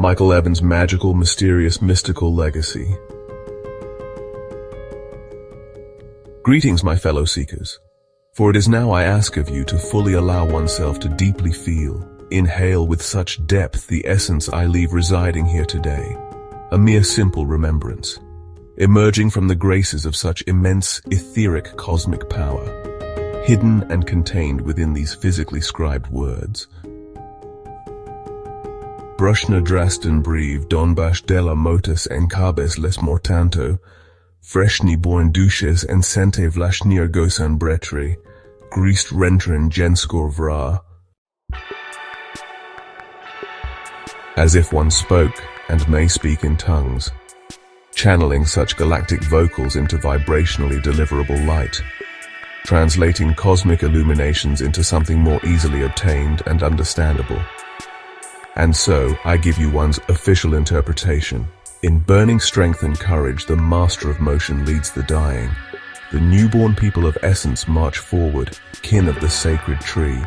Michael Evans' magical, mysterious, mystical legacy. Greetings, my fellow seekers, for it is now I ask of you to fully allow oneself to deeply feel, inhale with such depth the essence I leave residing here today, a mere simple remembrance, emerging from the graces of such immense, etheric cosmic power, hidden and contained within these physically scribed words. BRUSHNA, DRASTEN, BREIVE, DONBASH, DELAH, MOTAS, ENCABES, MORTANTO, FRESHNIE, BOIN, DOUCHES, ENSCENTE, VLASHNIER, GOESAN, BRETREE, GREEST, RENTREN, GENSCOR, VRA. As if one spoke and may speak in tongues, channeling such galactic vocals into vibrationally deliverable light, translating cosmic illuminations into something more easily obtained and understandable. And so, I give you one's official interpretation. In burning strength and courage, the master of motion leads the dying. The newborn people of essence march forward, kin of the sacred tree.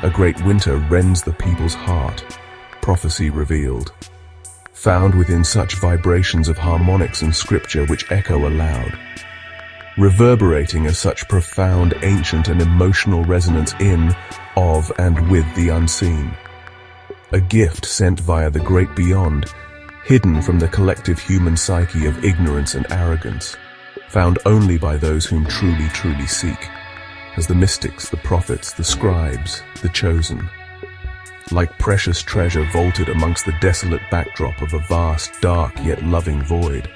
A great winter rends the people's heart, prophecy revealed. Found within such vibrations of harmonics and scripture which echo aloud, reverberating as such profound, ancient and emotional resonance in, of and with the unseen. A gift sent via the great beyond, hidden from the collective human psyche of ignorance and arrogance, found only by those whom truly seek, as the mystics, the prophets, the scribes, the chosen. Like precious treasure vaulted amongst the desolate backdrop of a vast, dark yet loving void,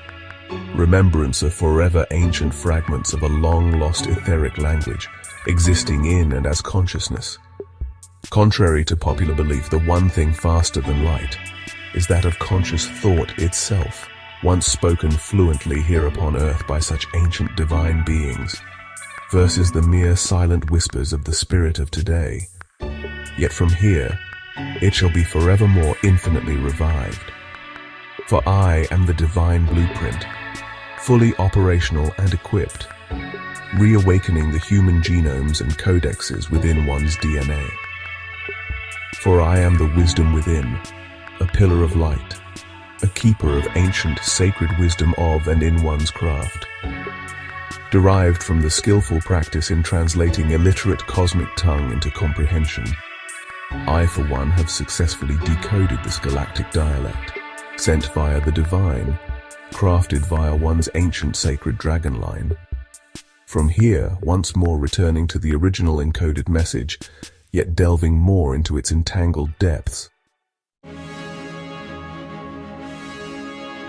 remembrance of forever ancient fragments of a long-lost etheric language, existing in and as consciousness. Contrary to popular belief, the one thing faster than light is that of conscious thought itself, once spoken fluently here upon earth by such ancient divine beings, versus the mere silent whispers of the spirit of today. Yet from here, it shall be forevermore infinitely revived. For I am the divine blueprint, fully operational and equipped, reawakening the human genomes and codexes within one's DNA. For I am the wisdom within, a pillar of light, a keeper of ancient sacred wisdom of and in one's craft, derived from the skillful practice in translating illiterate cosmic tongue into comprehension. I, for one, have successfully decoded this galactic dialect, sent via the divine, crafted via one's ancient sacred dragon line. From here, once more returning to the original encoded message, yet delving more into its entangled depths.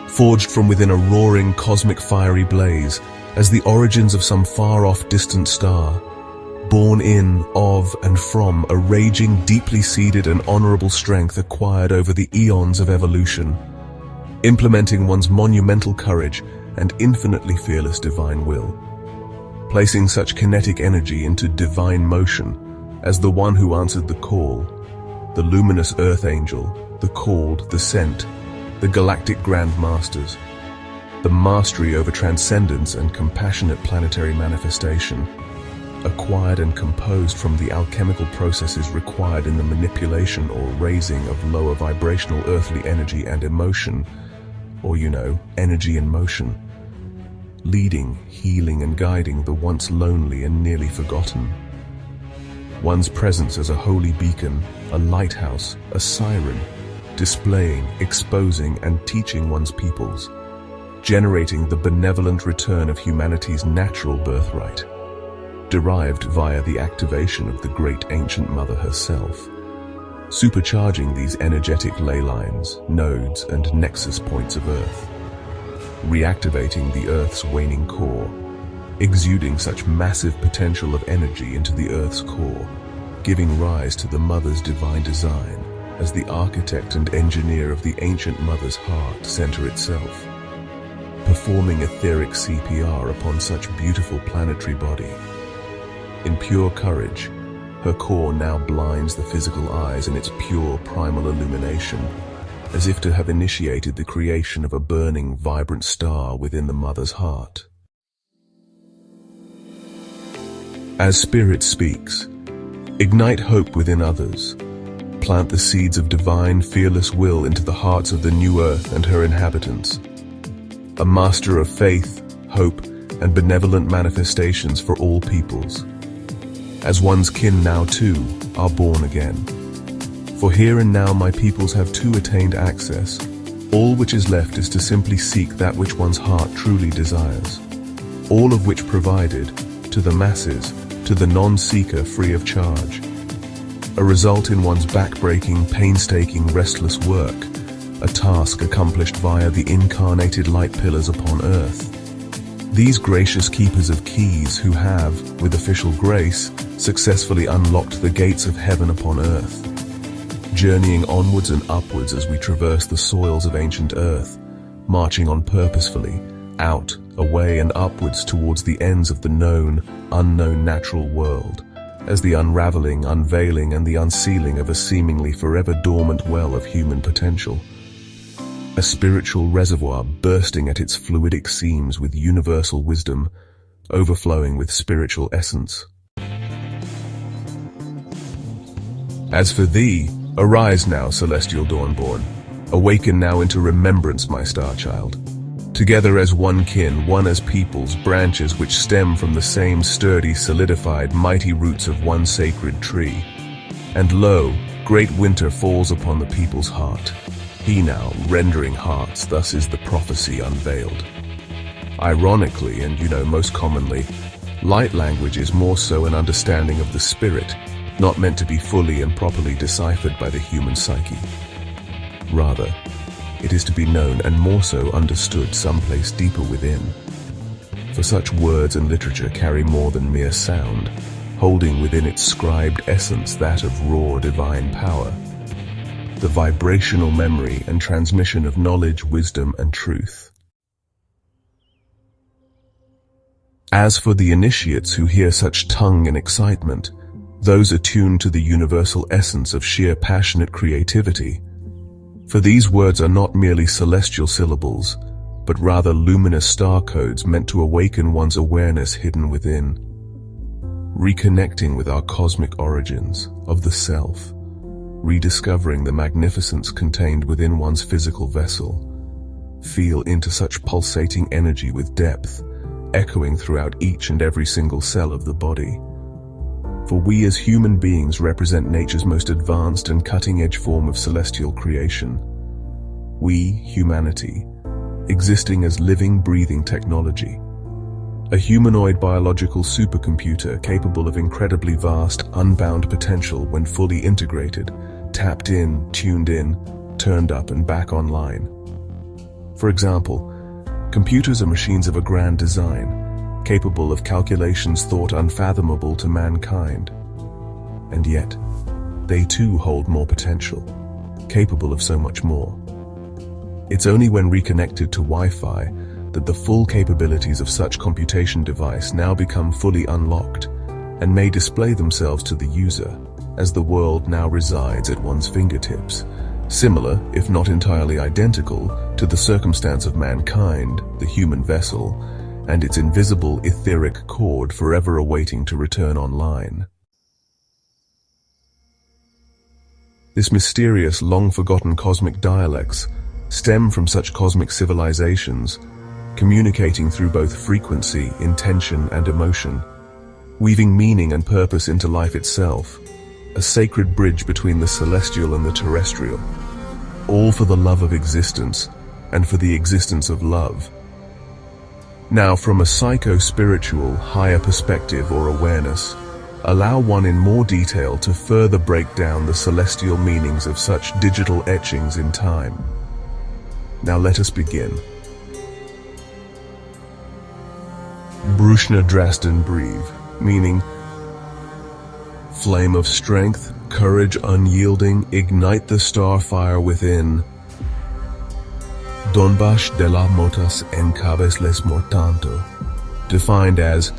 Forged from within a roaring cosmic fiery blaze, as the origins of some far-off distant star, born in, of, and from a raging, deeply seated and honorable strength acquired over the eons of evolution, implementing one's monumental courage and infinitely fearless divine will, placing such kinetic energy into divine motion as the one who answered the call, the luminous earth angel, the called, the sent, the galactic grand masters, the mastery over transcendence and compassionate planetary manifestation, acquired and composed from the alchemical processes required in the manipulation or raising of lower vibrational earthly energy and emotion, or energy in motion, leading, healing and guiding the once lonely and nearly forgotten. One's presence as a holy beacon, a lighthouse, a siren, displaying, exposing and teaching one's peoples, generating the benevolent return of humanity's natural birthright, derived via the activation of the great ancient mother herself, supercharging these energetic ley lines, nodes and nexus points of Earth, reactivating the Earth's waning core, exuding such massive potential of energy into the Earth's core, giving rise to the Mother's divine design as the architect and engineer of the ancient Mother's heart center itself, performing etheric CPR upon such beautiful planetary body. In pure courage, her core now blinds the physical eyes in its pure primal illumination, as if to have initiated the creation of a burning, vibrant star within the Mother's heart. As Spirit speaks, ignite hope within others, plant the seeds of divine, fearless will into the hearts of the new earth and her inhabitants. A master of faith, hope, and benevolent manifestations for all peoples. As one's kin now too are born again. For here and now my peoples have too attained access. All which is left is to simply seek that which one's heart truly desires. All of which provided, to the masses, to the non-seeker free of charge. A result in one's back-breaking, painstaking, restless work, a task accomplished via the incarnated light pillars upon earth. These gracious keepers of keys who have, with official grace, successfully unlocked the gates of heaven upon earth. Journeying onwards and upwards as we traverse the soils of ancient earth, marching on purposefully, out, away and upwards towards the ends of the known, unknown natural world, as the unraveling, unveiling and the unsealing of a seemingly forever dormant well of human potential. A spiritual reservoir bursting at its fluidic seams with universal wisdom, overflowing with spiritual essence. As for thee, arise now, celestial dawnborn. Awaken now into remembrance, my star child. Together as one kin, one as peoples, branches which stem from the same sturdy, solidified, mighty roots of one sacred tree. And lo, great winter falls upon the people's heart. He now, rendering hearts, thus is the prophecy unveiled. Ironically, and most commonly, light language is more so an understanding of the spirit, not meant to be fully and properly deciphered by the human psyche. Rather, it is to be known and more so understood someplace deeper within. For such words and literature carry more than mere sound, holding within its scribed essence that of raw divine power, the vibrational memory and transmission of knowledge, wisdom, and truth. As for the initiates who hear such tongue and excitement, those attuned to the universal essence of sheer passionate creativity, for these words are not merely celestial syllables, but rather luminous star codes meant to awaken one's awareness hidden within. Reconnecting with our cosmic origins of the self, rediscovering the magnificence contained within one's physical vessel. Feel into such pulsating energy with depth, echoing throughout each and every single cell of the body. For we as human beings represent nature's most advanced and cutting-edge form of celestial creation. We, humanity, existing as living, breathing technology. A humanoid biological supercomputer capable of incredibly vast, unbound potential when fully integrated, tapped in, tuned in, turned up and back online. For example, computers are machines of a grand design, capable of calculations thought unfathomable to mankind. And yet, they too hold more potential, capable of so much more. It's only when reconnected to Wi-Fi that the full capabilities of such computation device now become fully unlocked and may display themselves to the user, as the world now resides at one's fingertips, similar, if not entirely identical, to the circumstance of mankind, the human vessel, and its invisible etheric cord forever awaiting to return online. This mysterious, long-forgotten cosmic dialects stem from such cosmic civilizations, communicating through both frequency, intention, and emotion, weaving meaning and purpose into life itself, a sacred bridge between the celestial and the terrestrial, all for the love of existence and for the existence of love. Now, from a psycho-spiritual, higher perspective or awareness, allow one in more detail to further break down the celestial meanings of such digital etchings in time. Now let us begin. BRUSHNA DRASTEN BREIVE, meaning flame of strength, courage unyielding, ignite the star fire within. DONBASH, DELAH, MOTAS, ENCABES, MORTANTO, defined as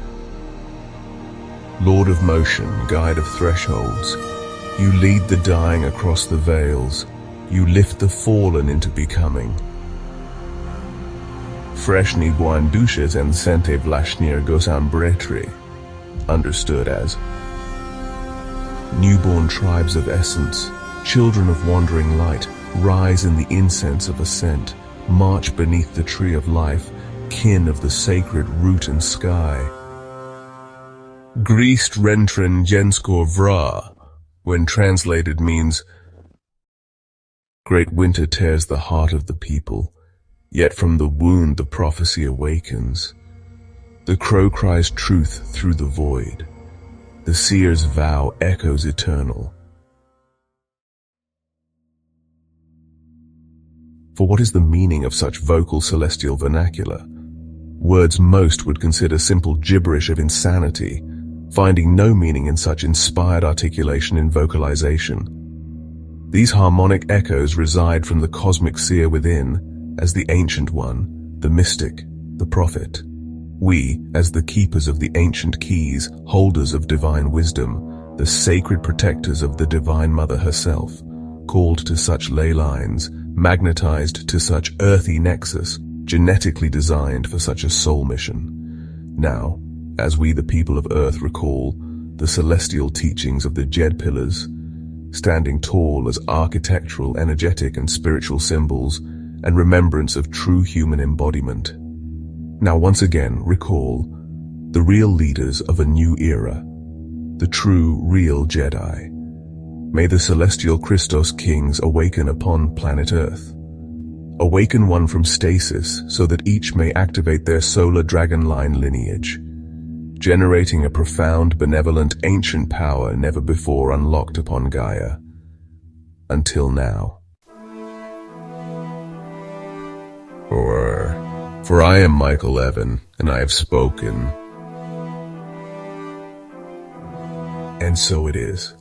Lord of motion, guide of thresholds. You lead the dying across the veils. You lift the fallen into becoming. FRESHNIE, DOUCHES, ENSCENTE, VLASHNIER, GOESAN, BRETREE, understood as newborn tribes of essence, children of wandering light, rise in the incense of ascent, march beneath the tree of life, kin of the sacred root and sky. GREEST, RENTREN, GENSCOR, when translated means Great winter tears the heart of the people, yet from the wound the prophecy awakens. The crow cries truth through the void. The seer's vow echoes eternal. For what is the meaning of such vocal celestial vernacular? Words most would consider simple gibberish of insanity, finding no meaning in such inspired articulation in vocalization. These harmonic echoes reside from the cosmic seer within, as the Ancient One, the mystic, the prophet. We, as the keepers of the ancient keys, holders of divine wisdom, the sacred protectors of the Divine Mother herself, called to such ley lines, magnetized to such earthy nexus, genetically designed for such a soul mission. Now, as we the people of Earth recall the celestial teachings of the Jed pillars, standing tall as architectural, energetic, and spiritual symbols, and remembrance of true human embodiment. Now once again recall the real leaders of a new era, the true, real Jedi. May the celestial Christos kings awaken upon planet Earth. Awaken one from stasis so that each may activate their solar dragon line lineage, generating a profound, benevolent, ancient power never before unlocked upon Gaia. Until now. For I am Michael Evan, and I have spoken. And so it is.